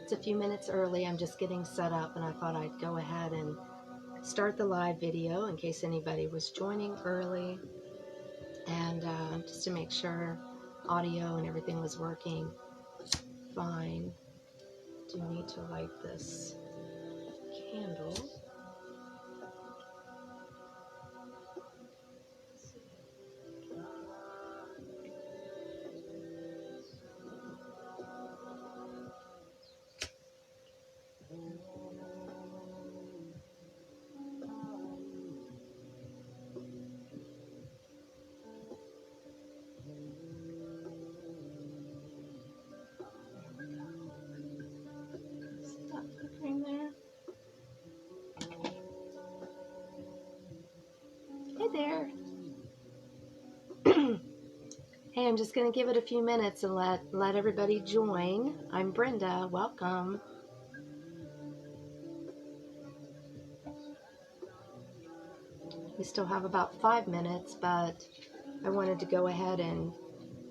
It's a few minutes early. I'm just getting set up, and I thought I'd go ahead and start the live video in case anybody was joining early, and just to make sure audio and everything was working fine. Do need to light this candle. Stop flickering there. Hey there. Hey, I'm just going to give it a few minutes and let everybody join. I'm Brenda. Welcome. We still have about 5 minutes, but I wanted to go ahead and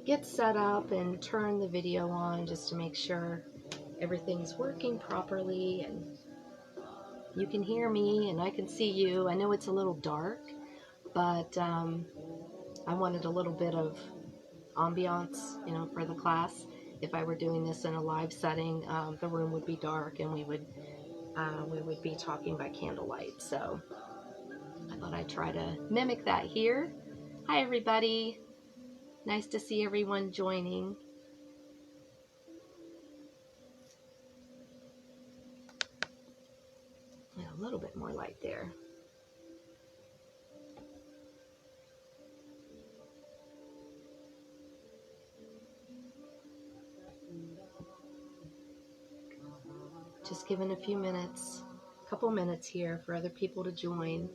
get set up and turn the video on just to make sure everything's working properly and you can hear me and I can see you. I know it's a little dark, but I wanted a little bit of ambiance, you know, for the class. If I were doing this in a live setting, the room would be dark and we would be talking by candlelight. So I thought I'd try to mimic that here. Hi everybody. Nice to see everyone joining. A little bit more light there. Just giving a few minutes, a couple minutes here for other people to join.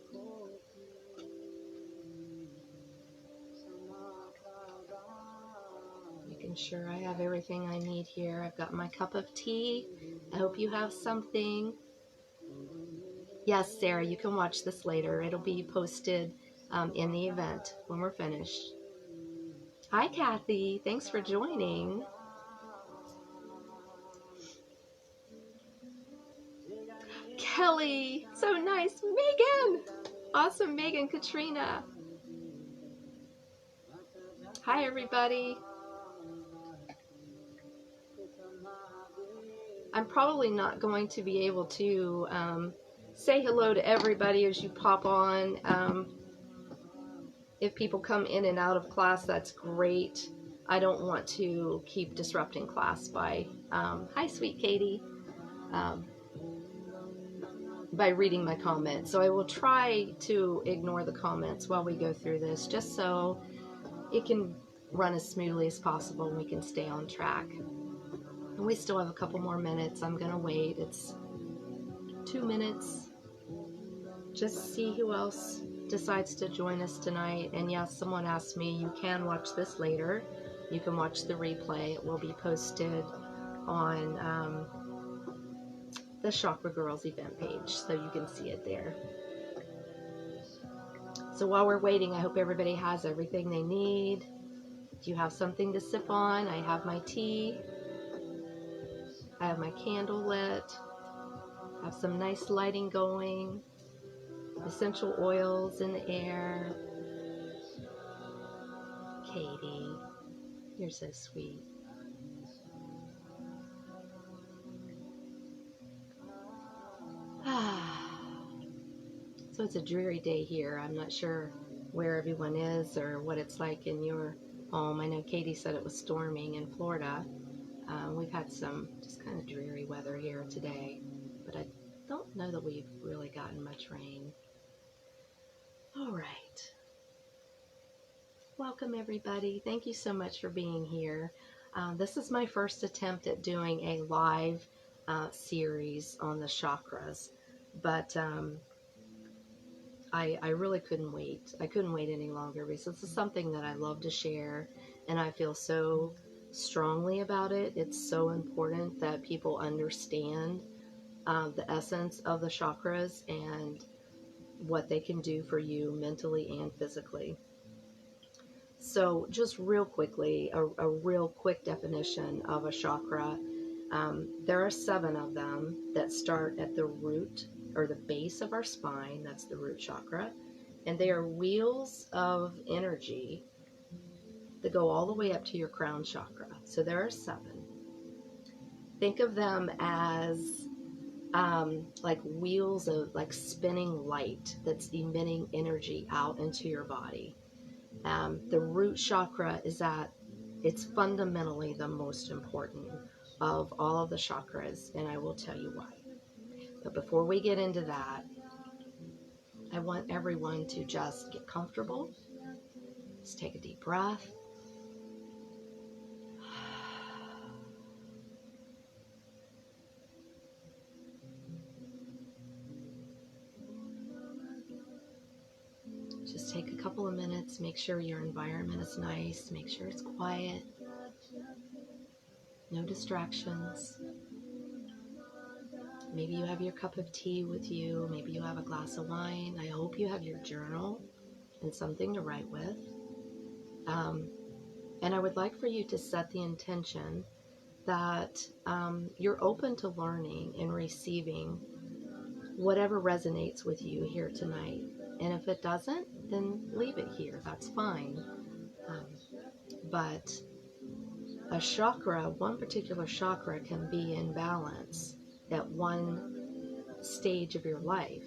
Making sure I have everything I need here. I've got my cup of tea. I hope you have something. Yes, Sarah, you can watch this later. It'll be posted in the event when we're finished. Hi, Kathy. Thanks for joining. Kelly, so nice. Megan, awesome. Megan, Katrina. Hi, everybody. I'm probably not going to be able to say hello to everybody as you pop on. If people come in and out of class, that's great. I don't want to keep disrupting class by, hi, sweet Katie, by reading my comments. So I will try to ignore the comments while we go through this, just so it can run as smoothly as possible and we can stay on track. And we still have a couple more minutes. I'm going to wait. It's 2 minutes. Just see who else decides to join us tonight. And yes, someone asked me, you can watch this later. You can watch the replay. It will be posted on the Chakra Girls event page, so you can see it there. So while we're waiting, I hope everybody has everything they need. If you have something to sip on, I have my tea. I have my candle lit. I have some nice lighting going. Essential oils in the air. Katie, you're so sweet. So it's a dreary day here. I'm not sure where everyone is or what it's like in your home. I know Katie said it was storming in Florida. We've had some just kind of dreary weather here today, but I don't know that we've really gotten much rain. All right. Welcome, everybody. Thank you so much for being here. This is my first attempt at doing a live series on the chakras, but I really couldn't wait. I couldn't wait any longer because this is something that I love to share, and I feel so strongly about it. It's so important that people understand the essence of the chakras and what they can do for you mentally and physically. So just real quickly, a real quick definition of a chakra. There are 7 of them that start at the root or the base of our spine. That's the root chakra. And they are wheels of energy that go all the way up to your crown chakra. So there are 7. Think of them as like wheels of like spinning light that's emitting energy out into your body. The root chakra is it's fundamentally the most important of all of the chakras, and I will tell you why. But before we get into that, I want everyone to just get comfortable. Just take a deep breath. Just take a couple of minutes, make sure your environment is nice, make sure it's quiet, no distractions. Maybe you have your cup of tea with you, maybe you have a glass of wine. I hope you have your journal and something to write with. And I would like for you to set the intention that you're open to learning and receiving whatever resonates with you here tonight. And if it doesn't, then leave it here. That's fine. But a chakra, one particular chakra, can be in balance at one stage of your life.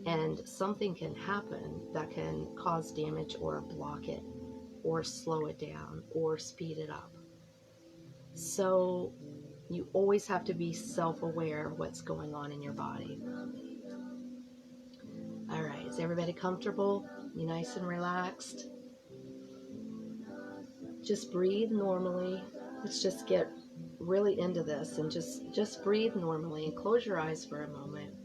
And something can happen that can cause damage or block it, or slow it down, or speed it up. So you always have to be self-aware of what's going on in your body. All right, is everybody comfortable? You nice and relaxed? Just breathe normally. Let's just get really into this and just breathe normally and close your eyes for a moment.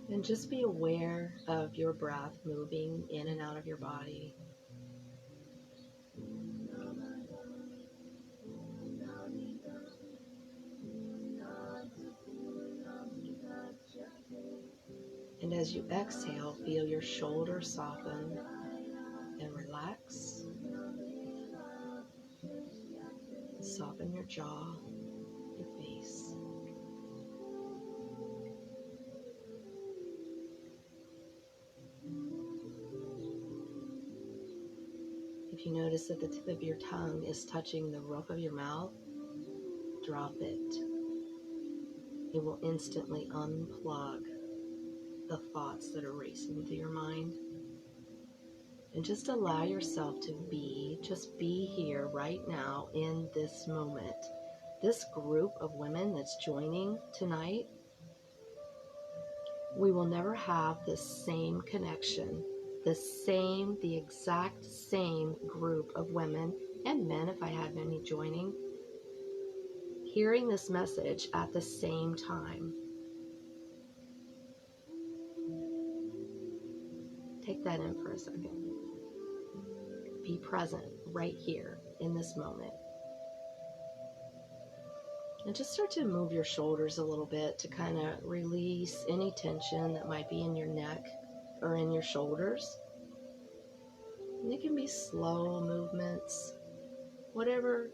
And just be aware of your breath moving in and out of your body. And as you exhale, feel your shoulders soften and relax. Soften your jaw, your face. If you notice that the tip of your tongue is touching the roof of your mouth, drop it. It will instantly unplug the thoughts that are racing through your mind. And just allow yourself to just be here right now in this moment. This group of women that's joining tonight, we will never have the same connection, the exact same group of women and men, if I had any joining, hearing this message at the same time. Take that in for a second. Be present right here in this moment. And just start to move your shoulders a little bit to kind of release any tension that might be in your neck or in your shoulders. And it can be slow movements, whatever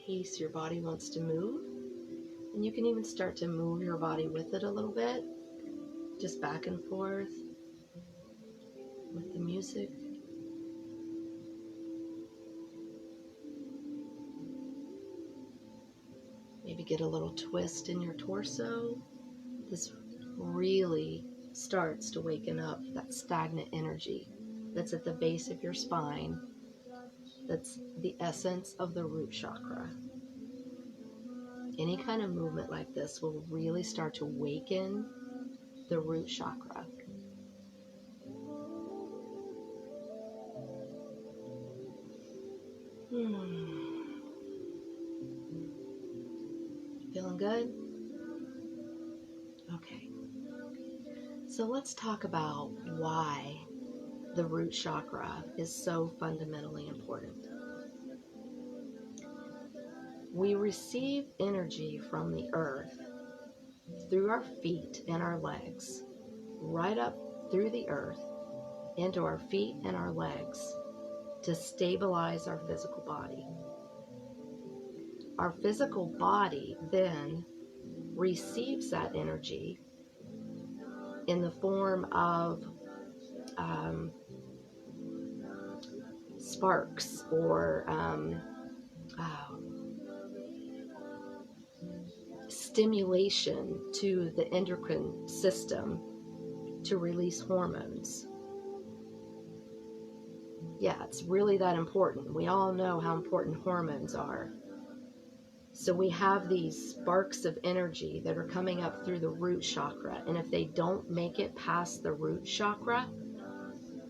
pace your body wants to move. And you can even start to move your body with it a little bit, just back and forth with the music. Maybe get a little twist in your torso. This really starts to waken up that stagnant energy that's at the base of your spine. That's the essence of the root chakra. Any kind of movement like this will really start to waken the root chakra. Feeling good? Okay. So let's talk about why the root chakra is so fundamentally important. We receive energy from the earth through our feet and our legs, right up through the earth into our feet and our legs to stabilize our physical body. Our physical body then receives that energy in the form of sparks or stimulation to the endocrine system to release hormones. Yeah, it's really that important. We all know how important hormones are. So we have these sparks of energy that are coming up through the root chakra. And if they don't make it past the root chakra,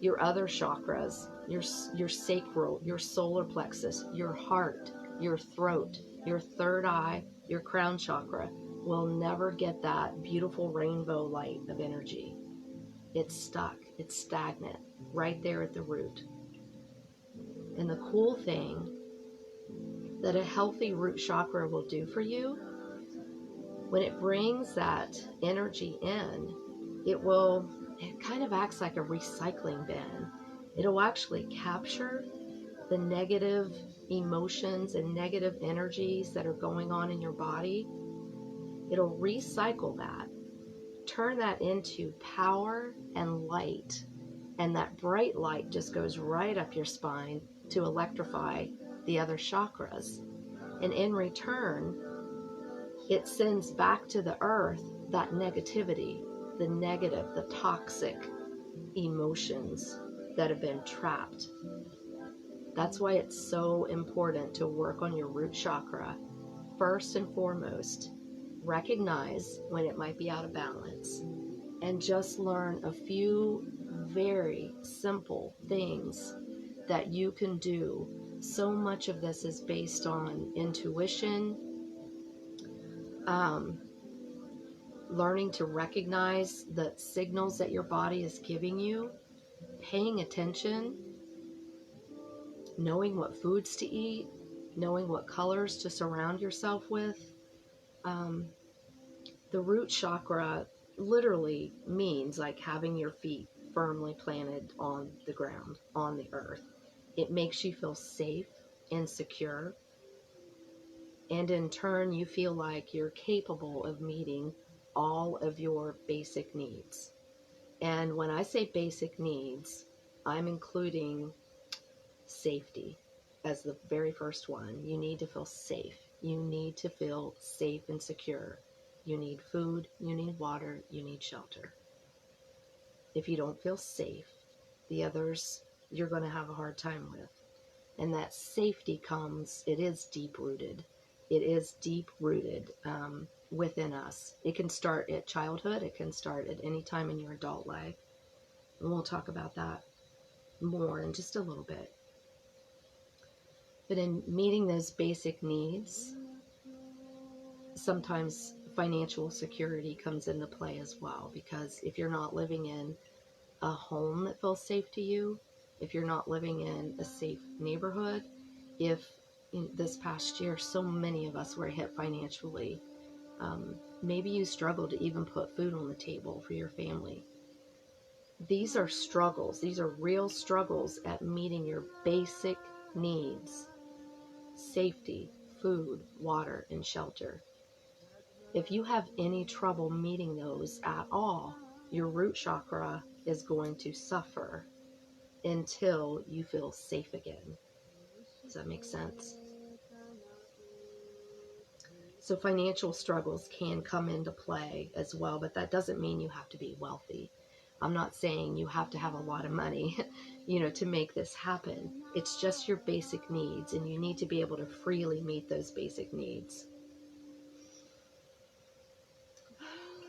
your other chakras, your sacral, your solar plexus, your heart, your throat, your third eye, your crown chakra will never get that beautiful rainbow light of energy. It's stuck. It's stagnant right there at the root. And the cool thing that a healthy root chakra will do for you, when it brings that energy in, it kind of acts like a recycling bin. It'll actually capture the negative emotions and negative energies that are going on in your body. It'll recycle that, turn that into power and light, and that bright light just goes right up your spine to electrify the other chakras. And in return, it sends back to the earth that negativity, the negative, the toxic emotions that have been trapped. That's why it's so important to work on your root chakra. First and foremost, recognize when it might be out of balance and just learn a few very simple things that you can do. So much of this is based on intuition, learning to recognize the signals that your body is giving you, paying attention, knowing what foods to eat, knowing what colors to surround yourself with. The root chakra literally means like having your feet firmly planted on the ground, on the earth. It makes you feel safe and secure. And in turn, you feel like you're capable of meeting all of your basic needs. And when I say basic needs, I'm including safety as the very first one. You need to feel safe. You need to feel safe and secure. You need food, you need water, you need shelter. If you don't feel safe, the others you're going to have a hard time with. And that safety comes, it is deep rooted. It is deep rooted within us. It can start at childhood. It can start at any time in your adult life. And we'll talk about that more in just a little bit. But in meeting those basic needs, sometimes financial security comes into play as well. Because if you're not living in a home that feels safe to you, if you're not living in a safe neighborhood, if this past year so many of us were hit financially, maybe you struggle to even put food on the table for your family. These are struggles. These are real struggles at meeting your basic needs: safety, food, water, and shelter. If you have any trouble meeting those at all, your root chakra is going to suffer until you feel safe again. Does that make sense? So financial struggles can come into play as well, but that doesn't mean you have to be wealthy. I'm not saying you have to have a lot of money, to make this happen. It's just your basic needs, and you need to be able to freely meet those basic needs.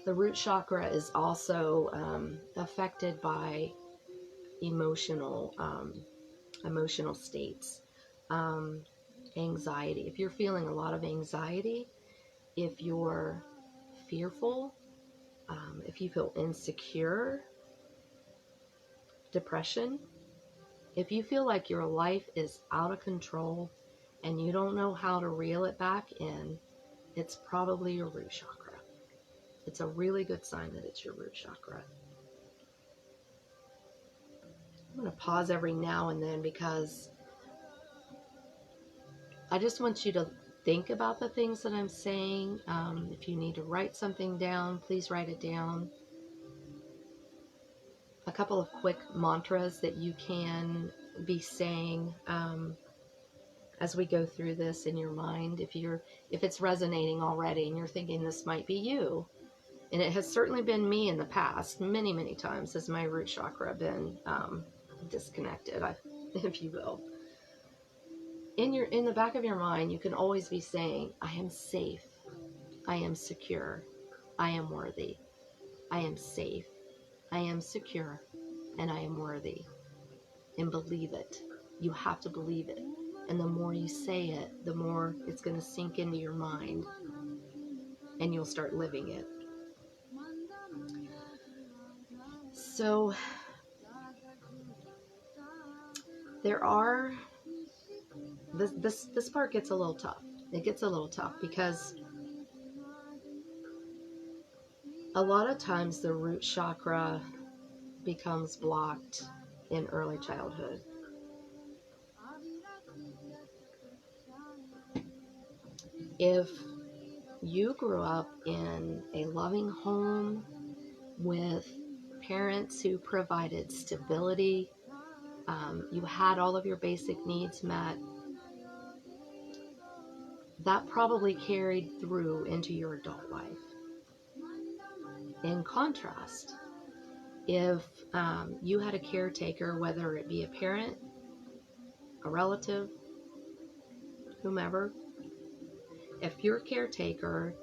The root chakra is also affected by emotional states, anxiety. If you're feeling a lot of anxiety, if you're fearful, if you feel insecure, depression, if you feel like your life is out of control and you don't know how to reel it back in, it's probably your root chakra. It's a really good sign that it's your root chakra. I'm going to pause every now and then because I just want you to think about the things that I'm saying. If you need to write something down, please write it down. A couple of quick mantras that you can be saying as we go through this in your mind. If it's resonating already and you're thinking this might be you, and it has certainly been me in the past, many, many times has my root chakra been disconnected, if you will. In the back of your mind, you can always be saying, I am safe, I am secure, I am worthy, I am safe, I am secure, and I am worthy. And believe it. You have to believe it. And the more you say it, the more it's going to sink into your mind, and you'll start living it. So there are, this part gets a little tough. It gets a little tough because a lot of times the root chakra becomes blocked in early childhood. If you grew up in a loving home with parents who provided stability, you had all of your basic needs met, that probably carried through into your adult life. In contrast, if you had a caretaker, whether it be a parent, a relative, whomever, if your caretaker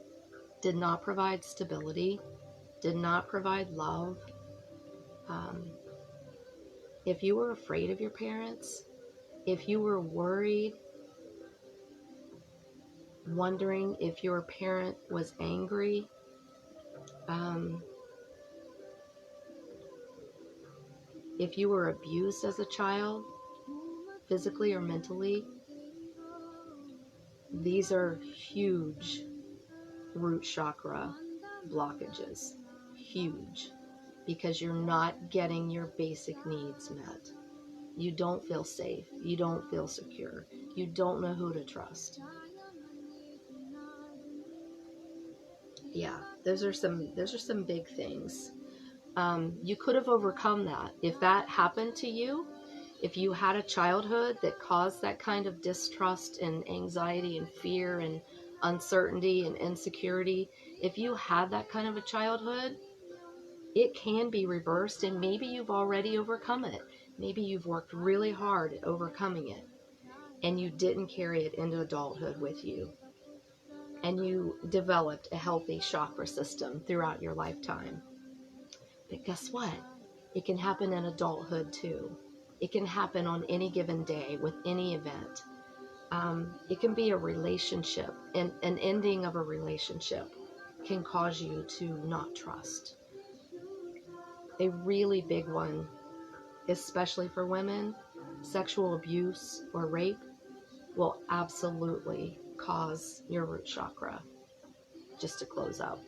did not provide stability, did not provide love, if you were afraid of your parents, if you were worried, wondering if your parent was angry, if you were abused as a child, physically or mentally, these are huge root chakra blockages. Huge. Because you're not getting your basic needs met. You don't feel safe. You don't feel secure. You don't know who to trust. Yeah, those are some big things. You could have overcome that. If that happened to you, if you had a childhood that caused that kind of distrust and anxiety and fear and uncertainty and insecurity, if you had that kind of a childhood, it can be reversed, and maybe you've already overcome it. Maybe you've worked really hard at overcoming it, and you didn't carry it into adulthood with you. And you developed a healthy chakra system throughout your lifetime. But guess what? It can happen in adulthood too. It can happen on any given day with any event. It can be a relationship, and an ending of a relationship can cause you to not trust. A really big one, especially for women, sexual abuse or rape will absolutely cause your root chakra just to close up.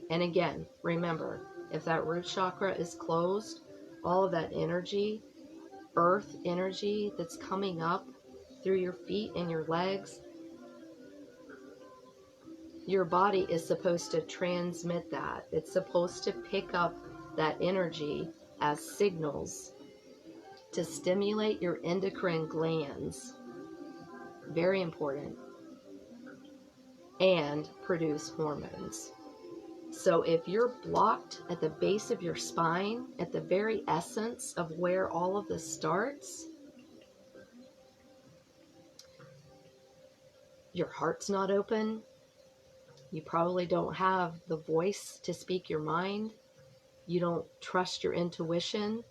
And again, remember, if that root chakra is closed, all of that energy, earth energy that's coming up through your feet and your legs, your body is supposed to transmit that. It's supposed to pick up that energy as signals to stimulate your endocrine glands, very important, and produce hormones. So if you're blocked at the base of your spine, at the very essence of where all of this starts, your heart's not open, you probably don't have the voice to speak your mind, you don't trust your intuition,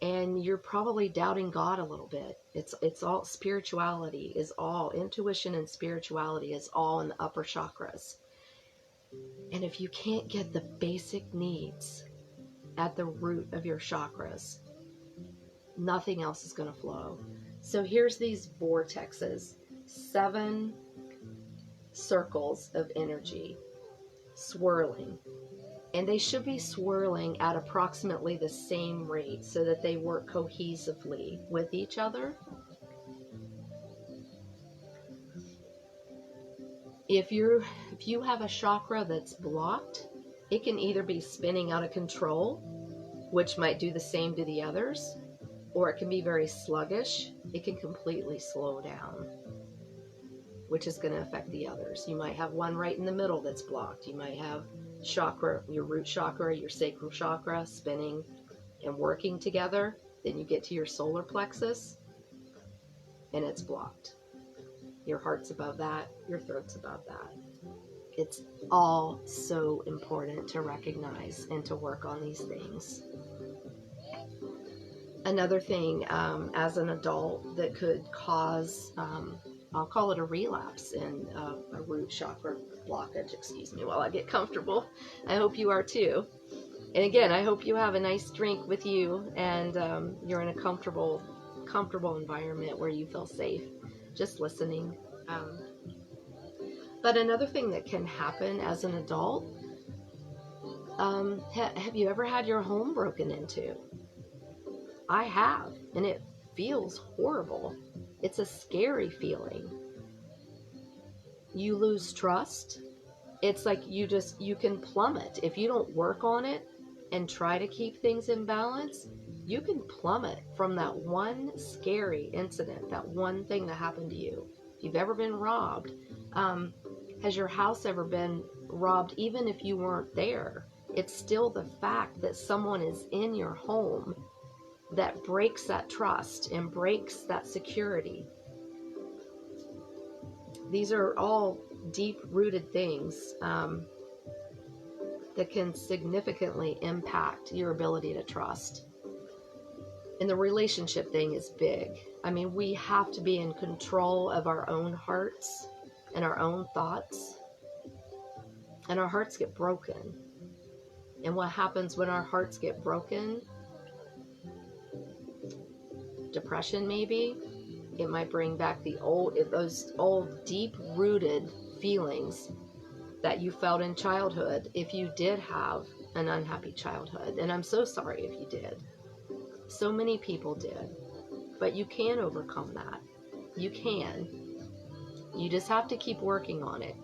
and you're probably doubting God a little bit. It's all spirituality is all, intuition and spirituality is all in the upper chakras. And if you can't get the basic needs at the root of your chakras, nothing else is going to flow. So here's these vortexes, 7 circles of energy swirling. And they should be swirling at approximately the same rate so that they work cohesively with each other. If you have a chakra that's blocked, it can either be spinning out of control, which might do the same to the others, or it can be very sluggish. It can completely slow down, which is going to affect the others. You might have one right in the middle that's blocked. You might have chakra, your root chakra, your sacral chakra spinning and working together. Then you get to your solar plexus and it's blocked. Your heart's above that, your throat's above that. It's all so important to recognize and to work on these things. Another thing, as an adult, that could cause, I'll call it a relapse in a root chakra blockage, excuse me, while I get comfortable. I hope you are too. And again, I hope you have a nice drink with you and you're in a comfortable environment where you feel safe, just listening. But another thing that can happen as an adult, have you ever had your home broken into? I have, and it feels horrible. It's a scary feeling. You lose trust. It's like you can plummet. If you don't work on it and try to keep things in balance, you can plummet from that one scary incident, that one thing that happened to you. If you've ever been robbed, has your house ever been robbed? Even if you weren't there, it's still the fact that someone is in your home that breaks that trust and breaks that security. These are all deep-rooted things that can significantly impact your ability to trust. And the relationship thing is big. I mean, we have to be in control of our own hearts and our own thoughts. And our hearts get broken. And what happens when our hearts get broken? Depression, maybe. It might bring back those old deep-rooted feelings that you felt in childhood, if you did have an unhappy childhood. And I'm so sorry if you did. So many people did. But you can overcome that. You can. You just have to keep working on it.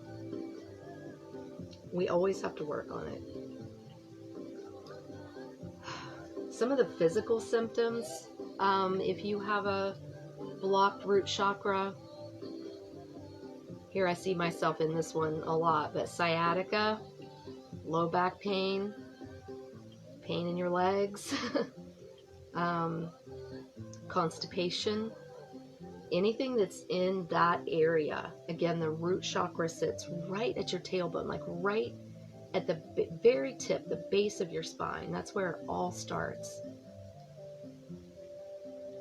We always have to work on it. Some of the physical symptoms, if you have a blocked root chakra, here I see myself in this one a lot, but sciatica, low back pain, pain in your legs, constipation, anything that's in that area. Again, the root chakra sits right at your tailbone, like right at the very tip, the base of your spine. That's where it all starts.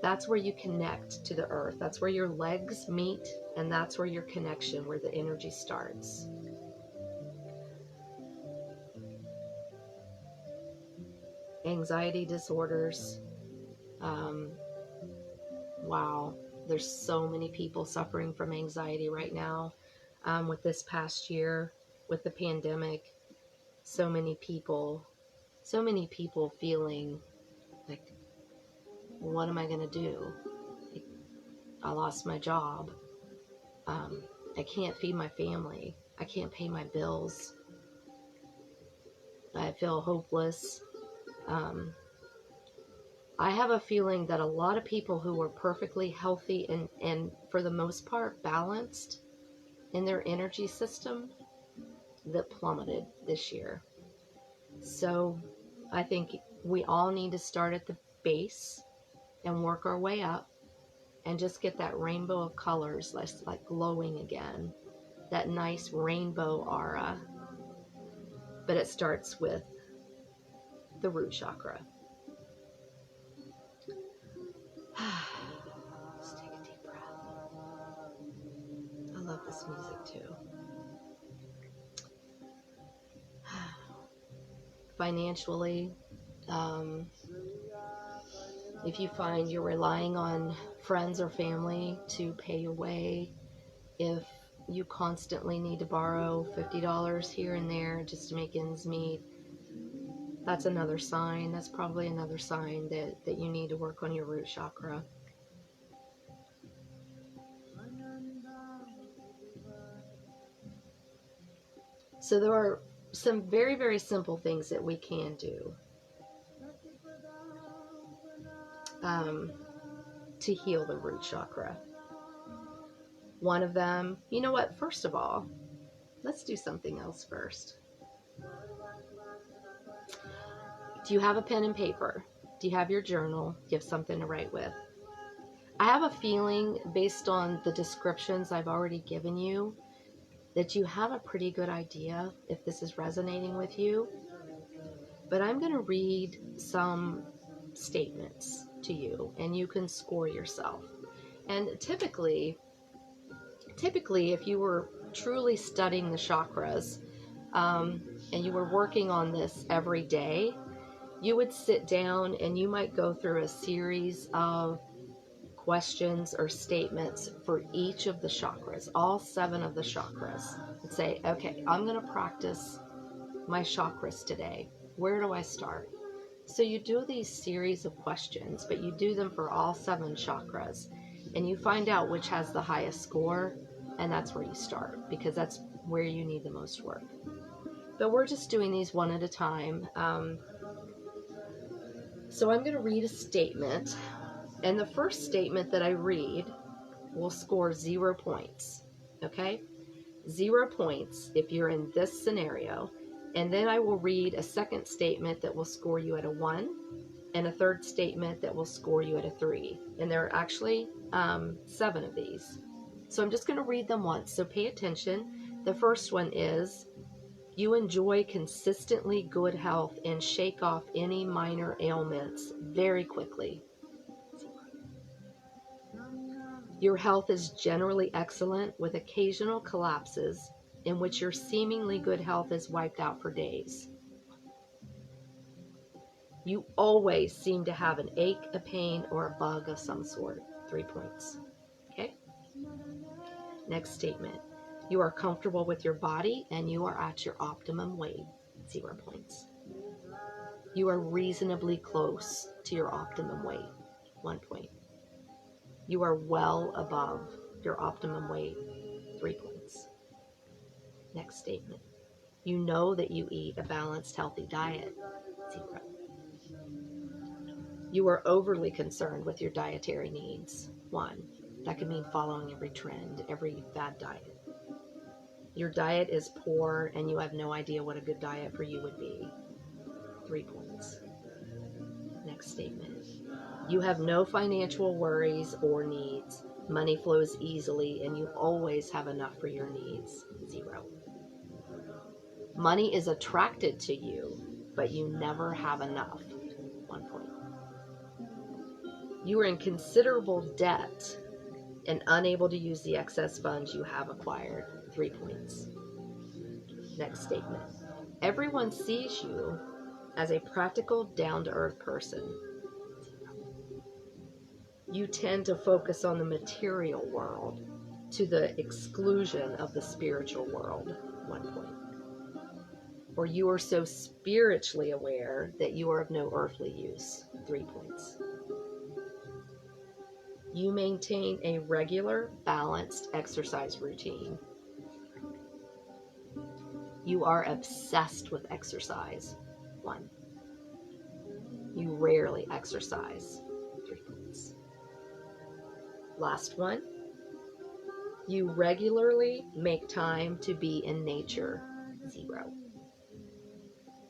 That's where you connect to the earth. That's where your legs meet, and that's where your connection, where the energy starts. Anxiety disorders. Wow, there's so many people suffering from anxiety right now. With this past year, with the pandemic, so many people feeling like, what am I going to do? I lost my job. I can't feed my family. I can't pay my bills. I feel hopeless. I have a feeling that a lot of people who were perfectly healthy and for the most part balanced in their energy system, that plummeted this year. So I think we all need to start at the base and work our way up and just get that rainbow of colors, like glowing again, that nice rainbow aura. But it starts with the root chakra. Just take a deep breath. I love this music too. Financially, if you find you're relying on friends or family to pay your way, if you constantly need to borrow $50 here and there just to make ends meet, that's another sign. That's probably another sign that you need to work on your root chakra. So there are some very, very simple things that we can do to heal the root chakra. One of them, you know what, first of all, let's do something else first. Do you have a pen and paper? Do you have your journal? Do you have something to write with? I have a feeling, based on the descriptions I've already given you, that you have a pretty good idea if this is resonating with you. But I'm going to read some statements to you, and you can score yourself. And typically, if you were truly studying the chakras, and you were working on this every day, you would sit down and you might go through a series of questions or statements for each of the chakras, all 7 of the chakras, and say, okay, I'm going to practice my chakras today. Where do I start? So you do these series of questions, but you do them for all 7 chakras, and you find out which has the highest score, and that's where you start, because that's where you need the most work. But we're just doing these one at a time. So I'm going to read a statement, and the first statement that I read will score 0 points, okay? 0 points if you're in this scenario. And then I will read a second statement that will score you at a 1, and a third statement that will score you at a 3. And there are actually 7 of these. So I'm just going to read them once, so pay attention. The first one is, you enjoy consistently good health and shake off any minor ailments very quickly. Your health is generally excellent, with occasional collapses in which your seemingly good health is wiped out for days. You always seem to have an ache, a pain, or a bug of some sort. 3 points. Okay? Next statement. You are comfortable with your body and you are at your optimum weight. 0 points. You are reasonably close to your optimum weight. 1 point. You are well above your optimum weight. 3 points. Next statement. You know that you eat a balanced, healthy diet. 0. You are overly concerned with your dietary needs. 1. That could mean following every trend, every fad diet. Your diet is poor and you have no idea what a good diet for you would be. 3 points. Next statement. You have no financial worries or needs. Money flows easily and you always have enough for your needs. 0. Money is attracted to you, but you never have enough. 1 point. You are in considerable debt and unable to use the excess funds you have acquired. 3 points. Next statement. Everyone sees you as a practical, down-to-earth person. 0. You tend to focus on the material world to the exclusion of the spiritual world. 1 point. Or you are so spiritually aware that you are of no earthly use. 3 points. You maintain a regular, balanced exercise routine. You are obsessed with exercise. 1. You rarely exercise. 3 points. Last one. You regularly make time to be in nature. 0.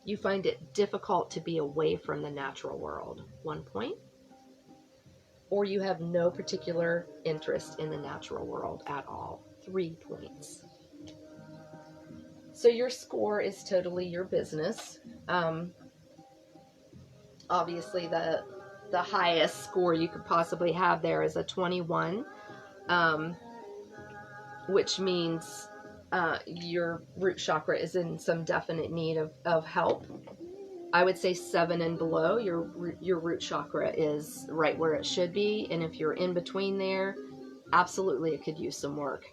You find it difficult to be away from the natural world. 1 point. Or you have no particular interest in the natural world at all. 3 points. So your score is totally your business. Obviously, the highest score you could possibly have there is a 21, which means your root chakra is in some definite need of help. I would say 7 and below, your root chakra is right where it should be. And if you're in between there, absolutely it could use some work.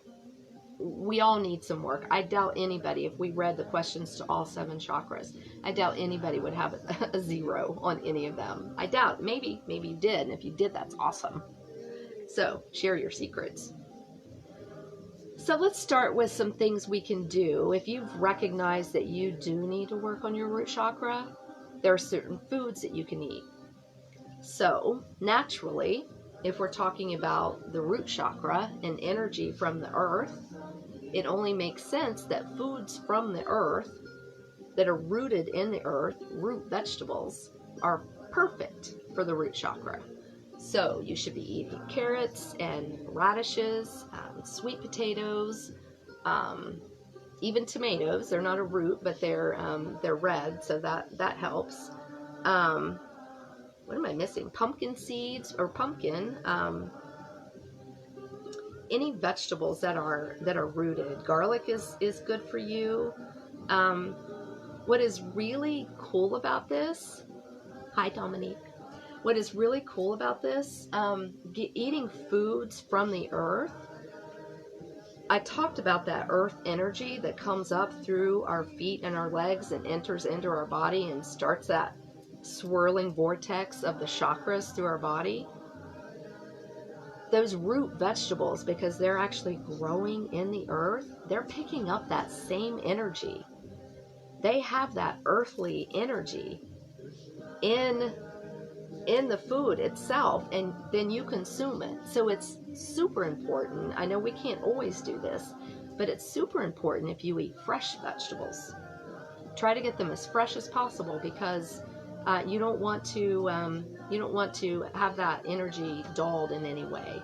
We all need some work. I doubt anybody, if we read the questions to all 7 chakras, I doubt anybody would have a 0 on any of them. I doubt. Maybe you did. And if you did, that's awesome. So share your secrets. So let's start with some things we can do. If you've recognized that you do need to work on your root chakra, there are certain foods that you can eat. So naturally, if we're talking about the root chakra and energy from the earth, it only makes sense that foods from the earth that are rooted in the earth, root vegetables, are perfect for the root chakra. So you should be eating carrots and radishes, sweet potatoes, even tomatoes. They're not a root, but they're red, so that helps. What am I missing? Pumpkin seeds or pumpkin. Any vegetables that are rooted. Garlic is good for you. What is really cool about this? Hi, Dominique. What is really cool about this? Eating foods from the earth. I talked about that earth energy that comes up through our feet and our legs and enters into our body and starts that swirling vortex of the chakras through our body. Those root vegetables, because they're actually growing in the earth, they're picking up that same energy. They have that earthly energy in the food itself, and then you consume it. So it's super important. I know we can't always do this, but it's super important if you eat fresh vegetables. Try to get them as fresh as possible, because you don't want to have that energy dulled in any way.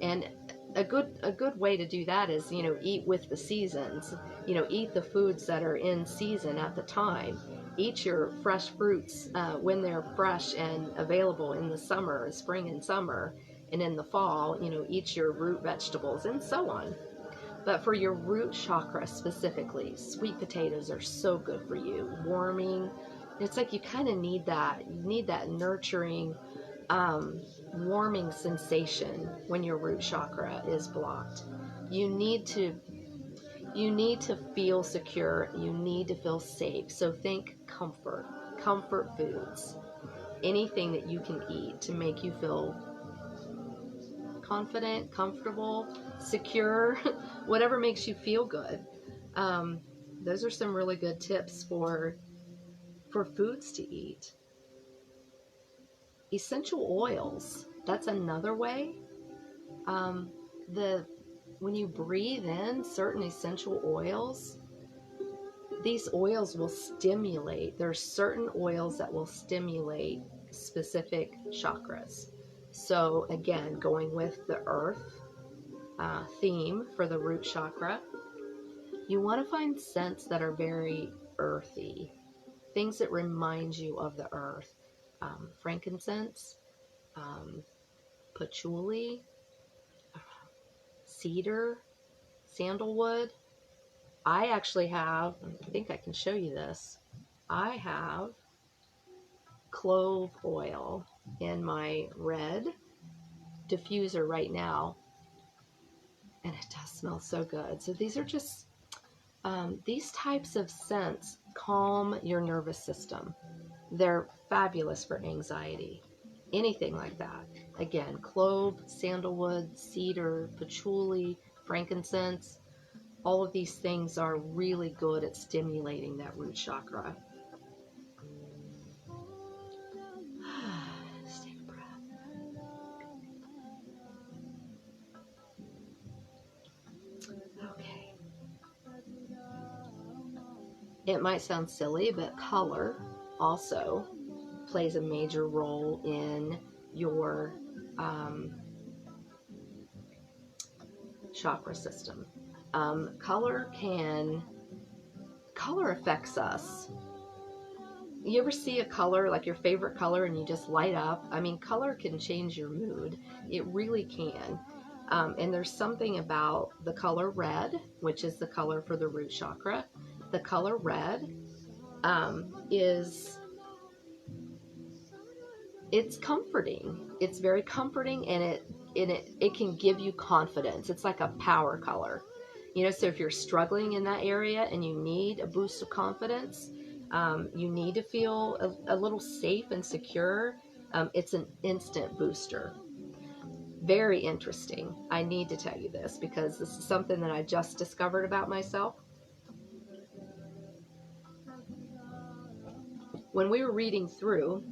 And a good way to do that is, eat with the seasons. Eat the foods that are in season at the time. Eat your fresh fruits when they're fresh and available in the summer, spring and summer, and in the fall, eat your root vegetables and so on. But for your root chakra specifically, sweet potatoes are so good for you. Warming. It's like you kind of need that. You need that nurturing, warming sensation when your root chakra is blocked. You need to feel secure. You need to feel safe. So think comfort foods, anything that you can eat to make you feel confident, comfortable, secure, whatever makes you feel good. Those are some really good tips for foods to eat. Essential oils, that's another way. When you breathe in certain essential oils, these oils will stimulate. There's certain oils that will stimulate specific chakras. So again, going with the earth theme for the root chakra, you want to find scents that are very earthy, things that remind you of the earth. Frankincense, patchouli, cedar, sandalwood. I actually have, I think I can show you this. I have clove oil in my red diffuser right now, and it does smell so good. So these are just, these types of scents calm your nervous system. They're fabulous for anxiety, anything like that. Again, clove, sandalwood, cedar, patchouli, frankincense, all of these things are really good at stimulating that root chakra. Just take a breath. Okay. It might sound silly, but color also plays a major role in your chakra system. Color affects us. You ever see a color, like your favorite color, and you just light up? I mean, color can change your mood. It really can. And there's something about the color red, which is the color for the root chakra. The color red it's comforting. It's very comforting, and it can give you confidence. It's like a power color. So if you're struggling in that area and you need a boost of confidence, you need to feel a little safe and secure, it's an instant booster. Very interesting. I need to tell you this because this is something that I just discovered about myself. When we were reading through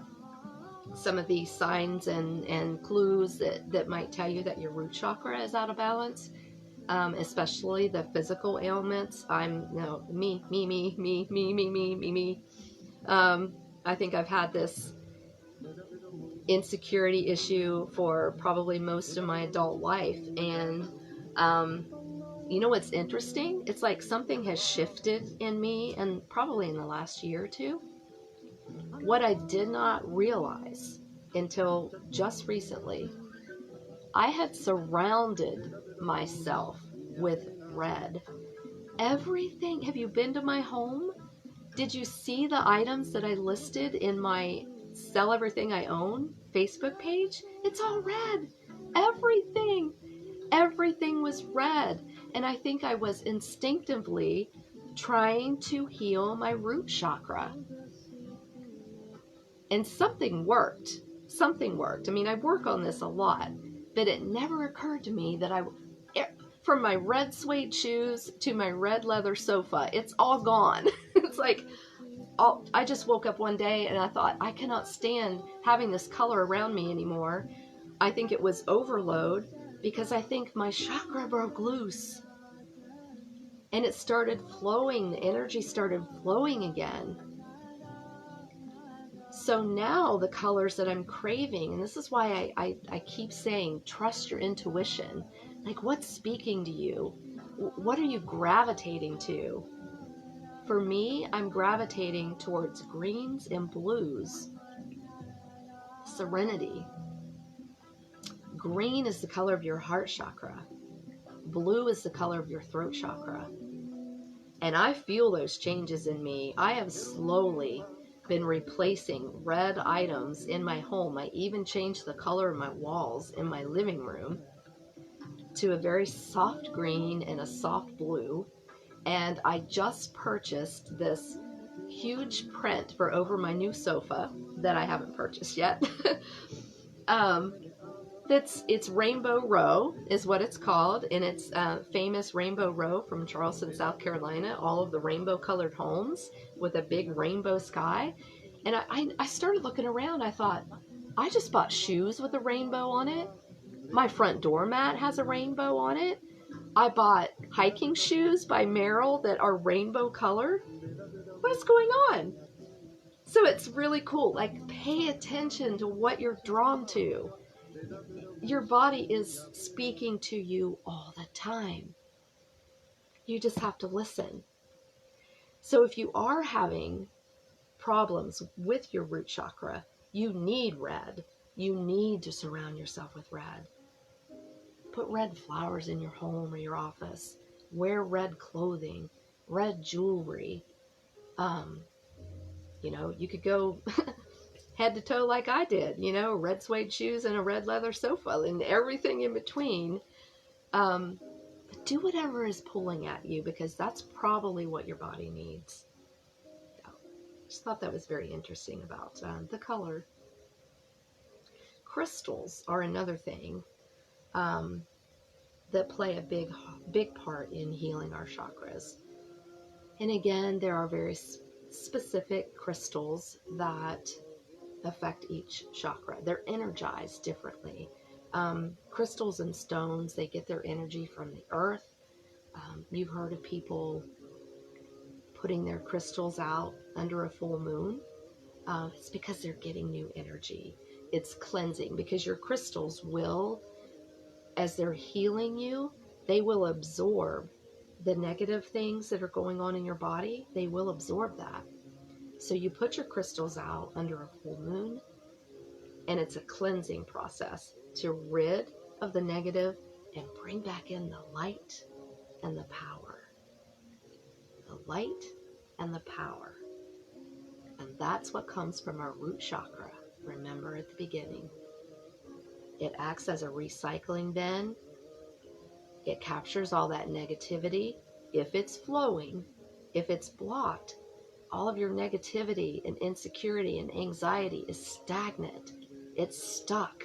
some of these signs and clues that might tell you that your root chakra is out of balance, especially the physical ailments. Me. I think I've had this insecurity issue for probably most of my adult life. And you know what's interesting? It's like something has shifted in me, and probably in the last year or two. What I did not realize until just recently, I had surrounded myself with red. Everything. Have you been to my home? Did you see the items that I listed in my Sell Everything I Own Facebook page? It's all red. Everything. Everything was red. And I think I was instinctively trying to heal my root chakra. And something worked. Something worked. I mean, I work on this a lot, but it never occurred to me that from my red suede shoes to my red leather sofa, it's all gone. It's like, I just woke up one day and I thought, I cannot stand having this color around me anymore. I think it was overload because I think my chakra broke loose. And it started flowing, the energy started flowing again. So now the colors that I'm craving, and this is why I keep saying, trust your intuition. Like, what's speaking to you? What are you gravitating to? For me, I'm gravitating towards greens and blues. Serenity. Green is the color of your heart chakra. Blue is the color of your throat chakra. And I feel those changes in me. I have slowly been replacing red items in my home. I even changed the color of my walls in my living room to a very soft green and a soft blue. And I just purchased this huge print for over my new sofa that I haven't purchased yet. It's Rainbow Row is what it's called, and it's famous Rainbow Row from Charleston, South Carolina. All of the rainbow colored homes with a big rainbow sky. And I started looking around. I thought, I just bought shoes with a rainbow on it. My front doormat has a rainbow on it. I bought hiking shoes by Merrill that are rainbow colored. What's going on? So it's really cool. Like, pay attention to what you're drawn to. Your body is speaking to you all the time. You just have to listen. So if you are having problems with your root chakra, you need red. You need to surround yourself with red. Put red flowers in your home or your office. Wear red clothing, red jewelry. You could go head to toe like I did, red suede shoes and a red leather sofa and everything in between. But do whatever is pulling at you, because that's probably what your body needs. So, just thought that was very interesting about the color. Crystals are another thing that play a big part in healing our chakras. And again, there are very specific crystals that affect each chakra. They're energized differently. Crystals and stones, they get their energy from the earth. You've heard of people putting their crystals out under a full moon. It's because they're getting new energy. It's cleansing, because your crystals will, as they're healing you, they will absorb the negative things that are going on in your body. They will absorb that. So you put your crystals out under a full moon, and it's a cleansing process to rid of the negative and bring back in the light and the power. The light and the power. And that's what comes from our root chakra. Remember at the beginning. It acts as a recycling bin. It captures all that negativity. If it's flowing, if it's blocked, all of your negativity and insecurity and anxiety is stagnant. It's stuck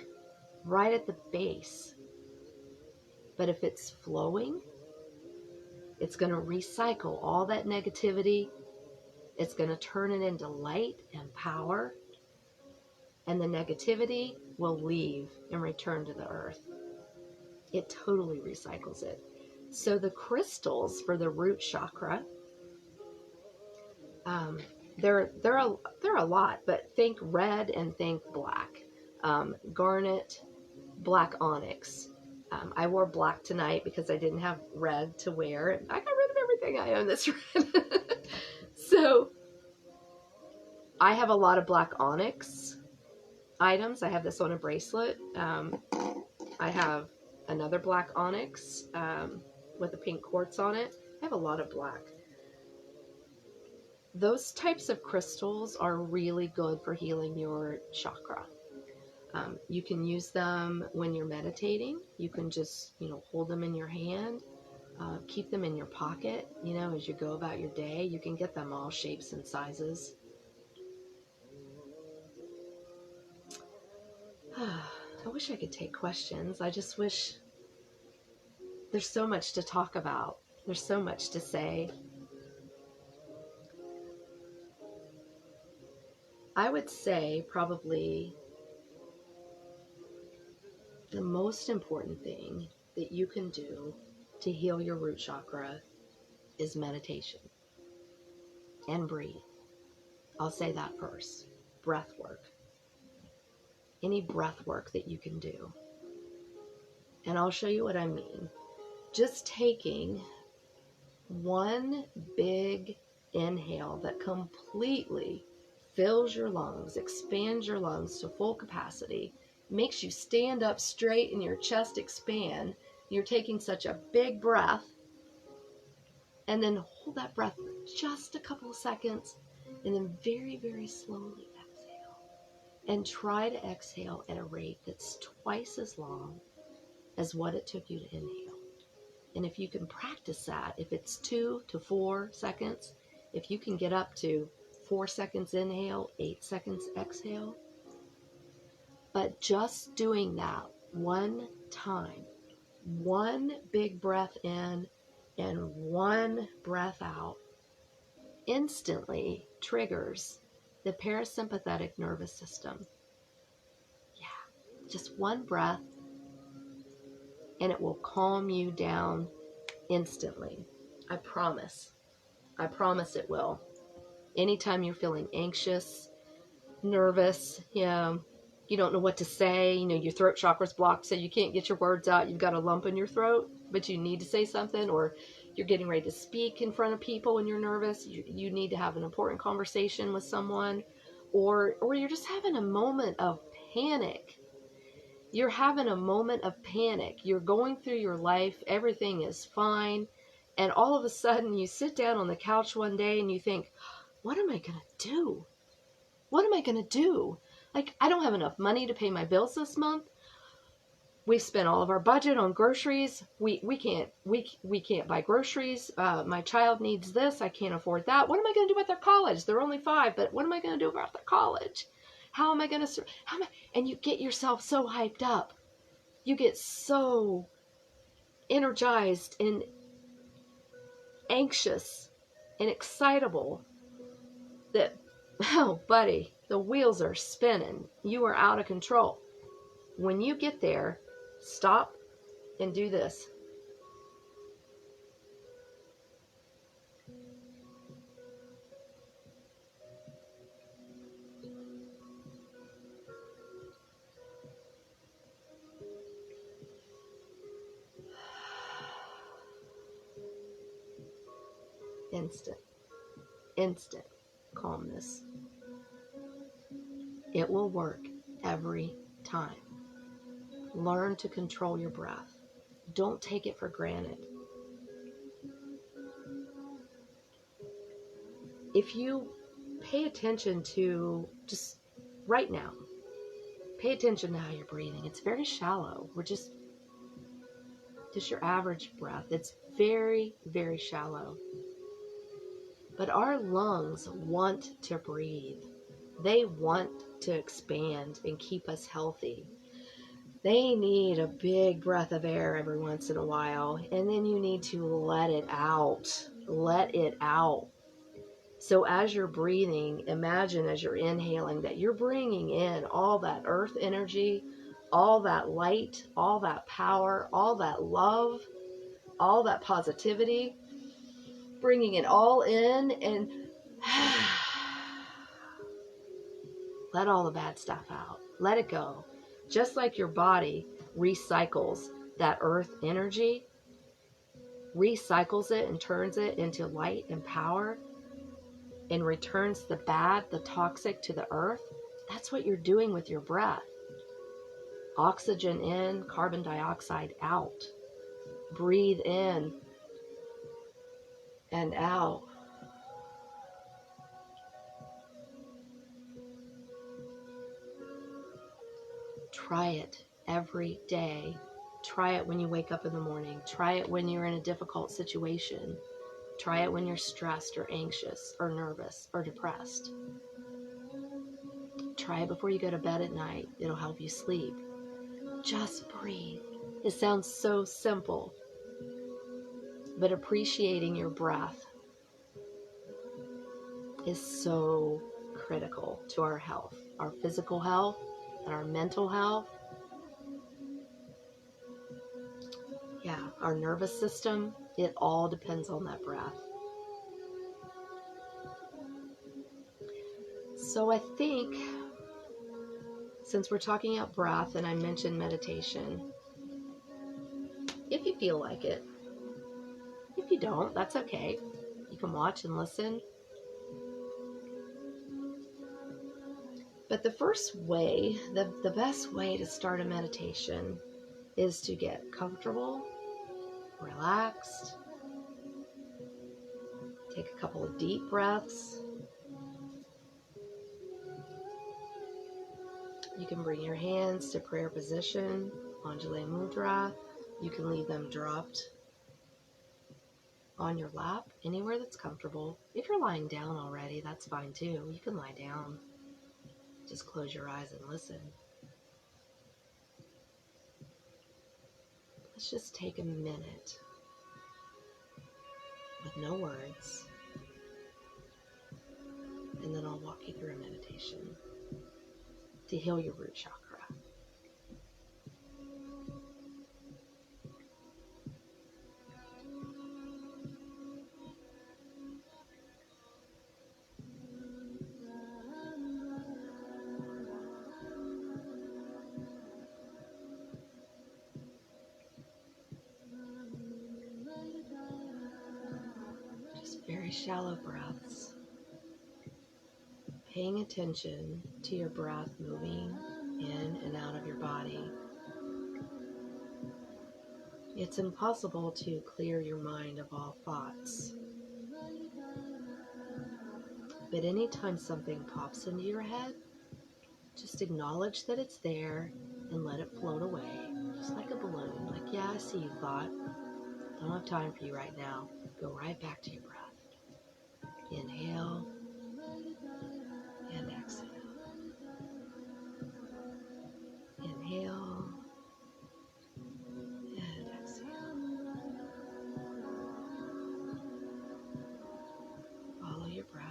right at the base. But if it's flowing, it's going to recycle all that negativity. It's going to turn it into light and power. And the negativity will leave and return to the earth. It totally recycles it. So the crystals for the root chakra, they're a lot, but think red and think black. Garnet, black onyx. I wore black tonight because I didn't have red to wear. I got rid of everything I own that's red. So I have a lot of black onyx items. I have this on a bracelet. I have another black onyx with a pink quartz on it. I have a lot of black. Those types of crystals are really good for healing your chakra. You can use them when you're meditating. You can just, hold them in your hand, keep them in your pocket, as you go about your day. You can get them all shapes and sizes. I wish I could take questions. I just wish there's so much to talk about. There's so much to say. I would say probably the most important thing that you can do to heal your root chakra is meditation and breathe. I'll say that first. Breath work. Any breath work that you can do. And I'll show you what I mean. Just taking one big inhale that completely fills your lungs, expands your lungs to full capacity, makes you stand up straight and your chest expand. You're taking such a big breath, and then hold that breath for just a couple of seconds, and then very, very slowly exhale. And try to exhale at a rate that's twice as long as what it took you to inhale. And if you can practice that, if it's 2 to 4 seconds, if you can get up to 4 seconds inhale, 8 seconds exhale, but just doing that one time, one big breath in and one breath out, instantly triggers the parasympathetic nervous system. Yeah, just one breath, and it will calm you down instantly. I promise. I promise it will. Anytime you're feeling anxious, nervous, you don't know what to say, your throat chakra's blocked, so you can't get your words out, you've got a lump in your throat, but you need to say something, or you're getting ready to speak in front of people and you're nervous, you need to have an important conversation with someone, or you're just having a moment of panic. You're having a moment of panic. You're going through your life, everything is fine, and all of a sudden you sit down on the couch one day and you think, what am I going to do? What am I going to do? Like, I don't have enough money to pay my bills this month. We've spent all of our budget on groceries. We can't buy groceries. My child needs this. I can't afford that. What am I going to do with their college? They're only 5, but what am I going to do about their college? How am I going to, and you get yourself so hyped up. You get so energized and anxious and excitable that, oh, buddy, the wheels are spinning. You are out of control. When you get there, stop and do this. Instant calmness. It will work every time. Learn to control your breath. Don't take it for granted. If you pay attention to, just right now, pay attention to how you're breathing. It's very shallow. We're just your average breath. It's very, very shallow. But our lungs want to breathe. They want to expand and keep us healthy. They need a big breath of air every once in a while, and then you need to let it out. Let it out. So as you're breathing, imagine as you're inhaling that you're bringing in all that earth energy, all that light, all that power, all that love, all that positivity, bringing it all in and let all the bad stuff out. Let it go. Just like your body recycles that earth energy, recycles it and turns it into light and power, and returns the bad, the toxic to the earth. That's what you're doing with your breath. Oxygen in, carbon dioxide out. Breathe in and out. Try it every day. Try it when you wake up in the morning. Try it when you're in a difficult situation. Try it when you're stressed or anxious or nervous or depressed. Try it before you go to bed at night. It'll help you sleep. Just breathe. It sounds so simple, but appreciating your breath is so critical to our health, our physical health, and our mental health. Yeah, our nervous system, it all depends on that breath. So I think, since we're talking about breath and I mentioned meditation, if you feel like it, if you don't, that's okay. You can watch and listen. But the first way, the best way to start a meditation is to get comfortable, relaxed, take a couple of deep breaths. You can bring your hands to prayer position, Anjali Mudra. You can leave them dropped on your lap, anywhere that's comfortable. If you're lying down already, that's fine too. You can lie down. Just close your eyes and listen. Let's just take a minute with no words, and then I'll walk you through a meditation to heal your root chakra. Just very shallow breaths, paying attention to your breath moving in and out of your body. It's impossible to clear your mind of all thoughts. But anytime something pops into your head, just acknowledge that it's there and let it float away, just like a balloon. Like, yeah, I see you, thought. Don't have time for you right now. Go right back to your breath. Inhale and exhale. Inhale and exhale. Follow your breath.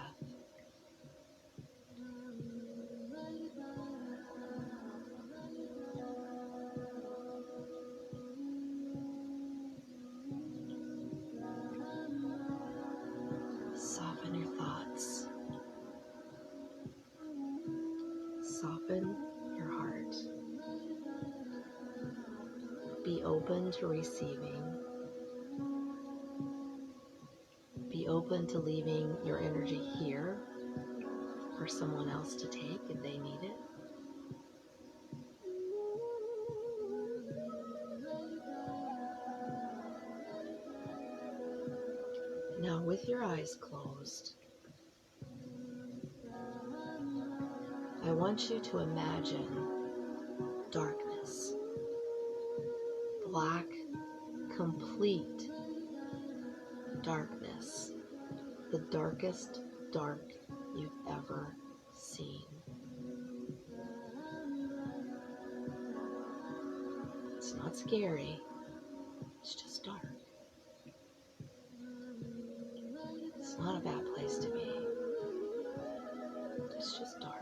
Soften your thoughts. Soften your heart. Be open to receiving. Be open to leaving your energy here for someone else to take if they need it. Now, with your eyes closed, I want you to imagine darkness, black, complete darkness, the darkest dark you've ever seen. not scary. It's just dark. It's not a bad place to be. It's just dark.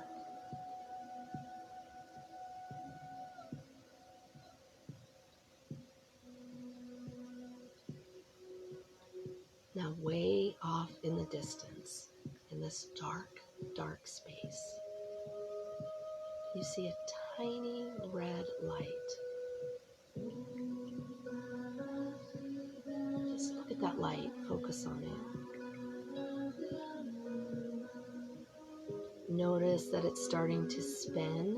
Now, way off in the distance, in this dark, dark space, you see a tiny red light. Just look at that light, focus on it. Notice that it's starting to spin,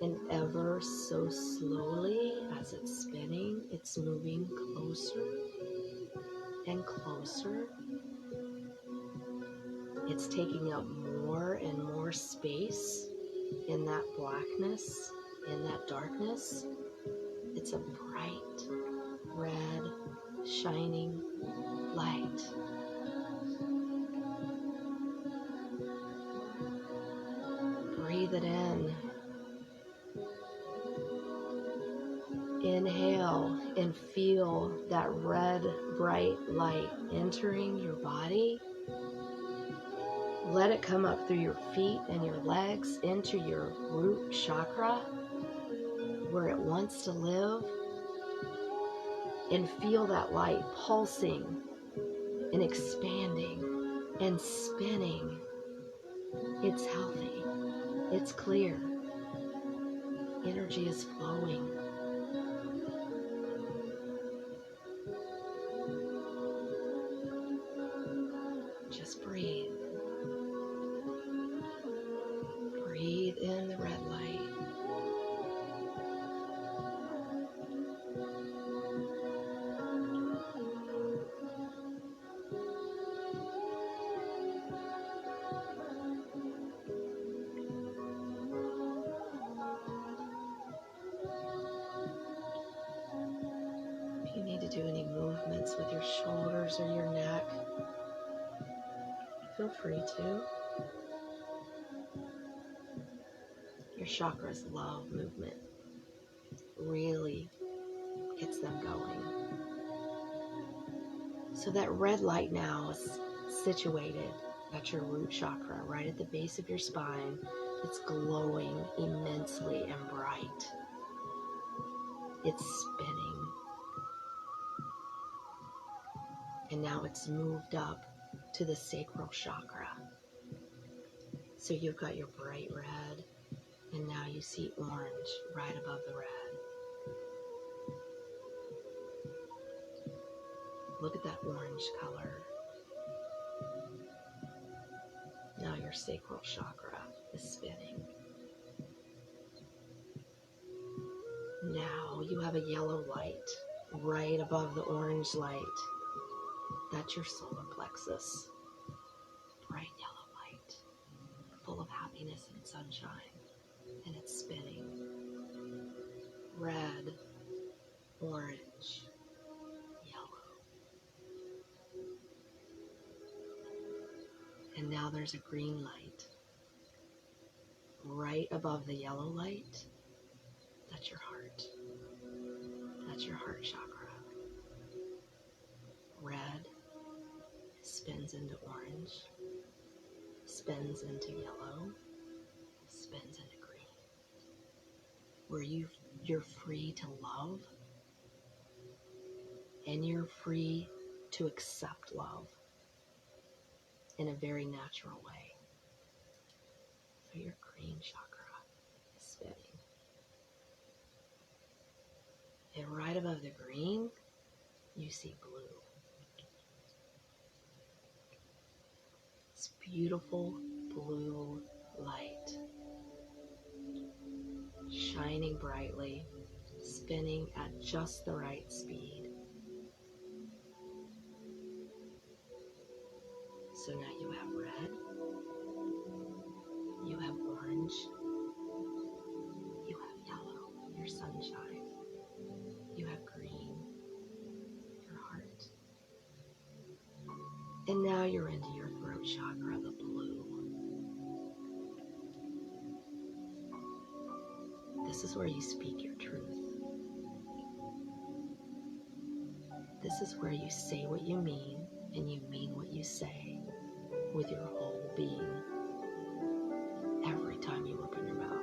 and ever so slowly as it's spinning, it's moving closer and closer. It's taking up more and more space in that blackness, in that darkness. It's a bright, red, shining light. Breathe it in. Inhale and feel that red, bright light entering your body. Let it come up through your feet and your legs into your root chakra, where it wants to live. And feel that light pulsing and expanding and spinning. It's healthy. It's clear. Energy is flowing. Just breathe. Breathe in the red light. If you need to do any movements with your shoulders or your neck, feel free to. Your chakras love movement. Really gets them going. So that red light now is situated at your root chakra, right at the base of your spine. It's glowing immensely and bright. It's spinning. And now it's moved up to the sacral chakra. So you've got your bright red, and now you see orange right above the red. Look at that orange color. Now your sacral chakra is spinning. Now you have a yellow light right above the orange light. That's your solar plexus. Bright yellow light, full of happiness and sunshine. And it's spinning. Red, orange, yellow. And now there's a green light right above the yellow light. That's your heart. That's your heart chakra. Red spins into orange, spins into yellow, spins into green. Where you're free to love, and you're free to accept love in a very natural way. So your green chakra is spinning. And right above the green, you see blue. It's beautiful blue light, shining brightly, spinning at just the right speed. So now you have red, you have orange, you have yellow, your sunshine, you have green, your heart. And now you're into your throat chakra, the blue. The This is where you speak your truth. This is where you say what you mean, and you mean what you say with your whole being every time you open your mouth.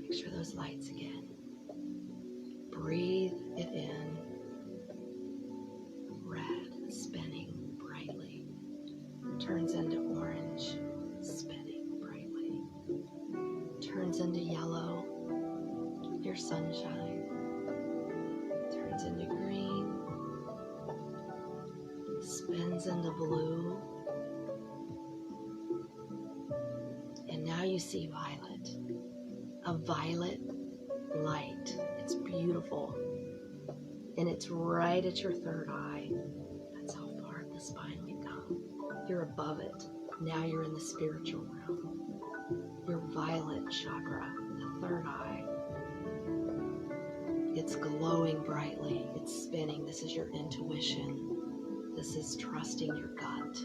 Picture those lights again. Breathe it in. Red, spinning brightly. Turns into orange, spinning brightly. Turns into yellow, your sunshine. Turns into green. Spins into blue. And now you see violet. A violet light. It's beautiful. And it's right at your third eye. That's how far up the spine we've come. You're above it. Now you're in the spiritual realm. Your violet chakra, the third eye. It's glowing brightly. It's spinning. This is your intuition. This is trusting your gut.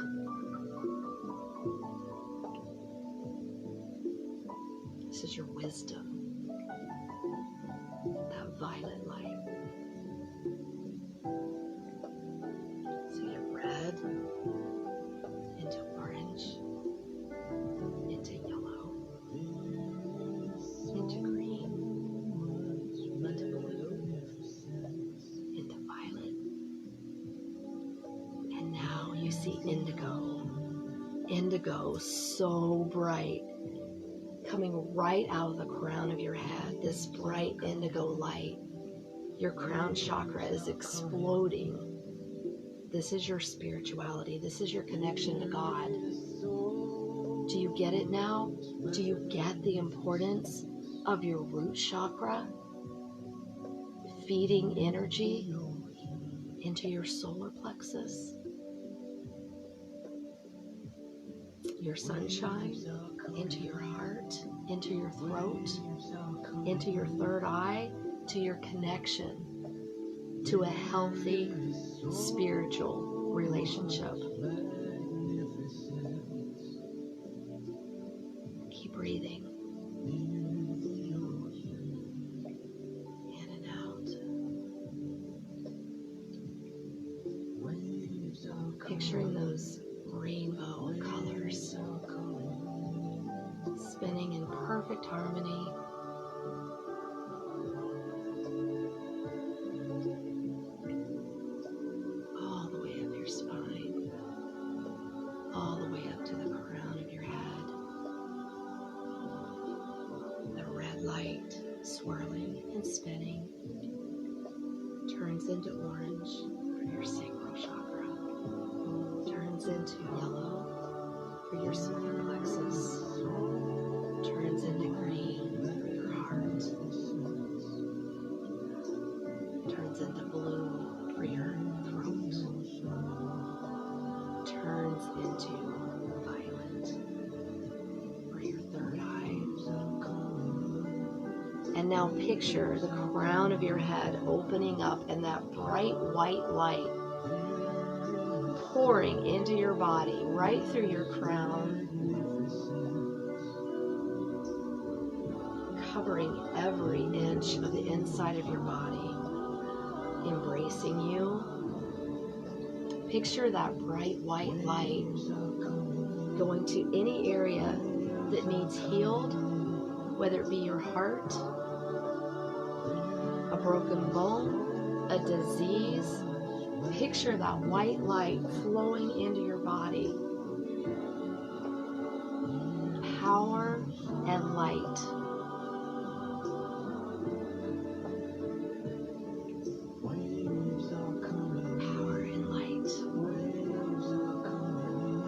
This is your wisdom. That violet light. So you get red into orange, into yellow, into green, into blue, into violet. And now you see indigo. Indigo, so bright. Coming right out of the crown of your head, this bright indigo light. Your crown chakra is exploding. This is your spirituality. This is your connection to God. Do you get it now? Do you get the importance of your root chakra? Feeding energy into your solar plexus. Your sunshine, into your heart, into your throat, into your third eye, to your connection to a healthy spiritual relationship. Keep breathing. In and out. Picturing those rainbow colors spinning in perfect harmony. All the way up your spine, all the way up to the crown of your head. The red light swirling and spinning turns into orange for your sacral chakra, turns into yellow for your solar plexus, turns into green for your heart, turns into blue for your throat, turns into violet for your third eye. And now picture the crown of your head opening up and that bright white light pouring into your body, right through your crown, covering every inch of the inside of your body, embracing you. Picture that bright white light going to any area that needs healed, whether it be your heart, a broken bone, a disease. Picture that white light flowing into your body. Power and light. Power and light.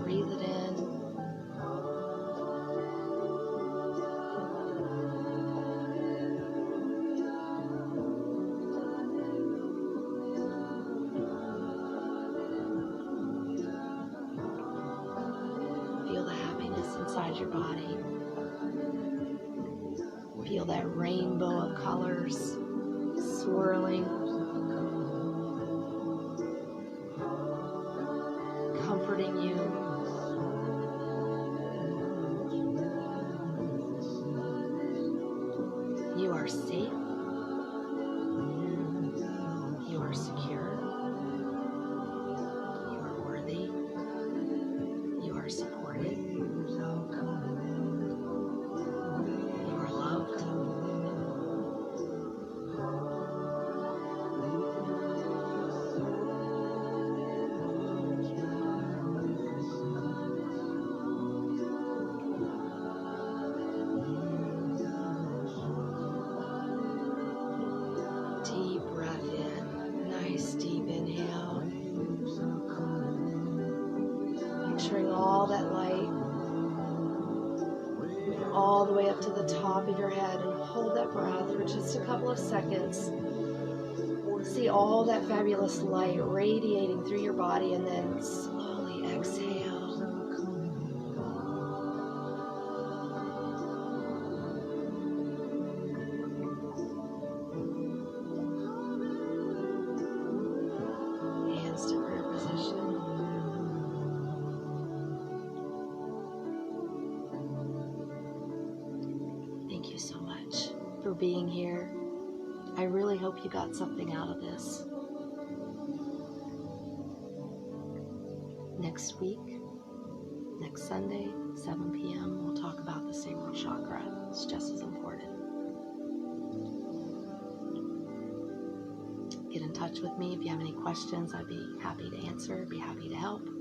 Breathe it in. Feel the happiness inside your body. Feel that rainbow of colors swirling, comforting you. are safe. You are secure. You are worthy. You are supported. You are loved. Deep breath in. Nice deep inhale. Picturing all that light all the way up to the top of your head, and hold that breath for just a couple of seconds. See all that fabulous light radiating through your body, and then slowly exhale. Hands to prayer position. Thank you so much for being here. I really hope you got something out of this. Next week, next Sunday, 7 p.m., we'll talk about the sacral chakra. It's just as important. Get in touch with me if you have any questions. I'd be happy to answer, be happy to help.